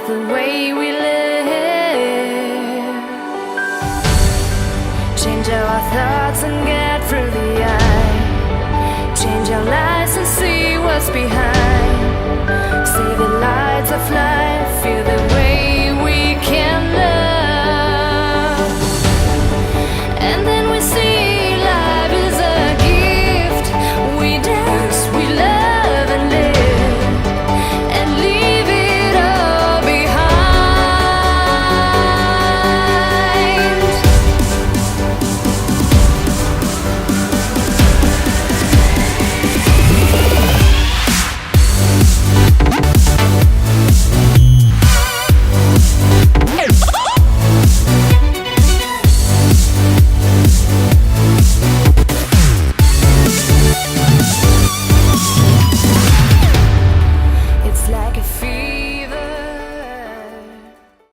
the way we live. Change our thoughts and get through the eye. Change our lives and see what's behind. See the lights of life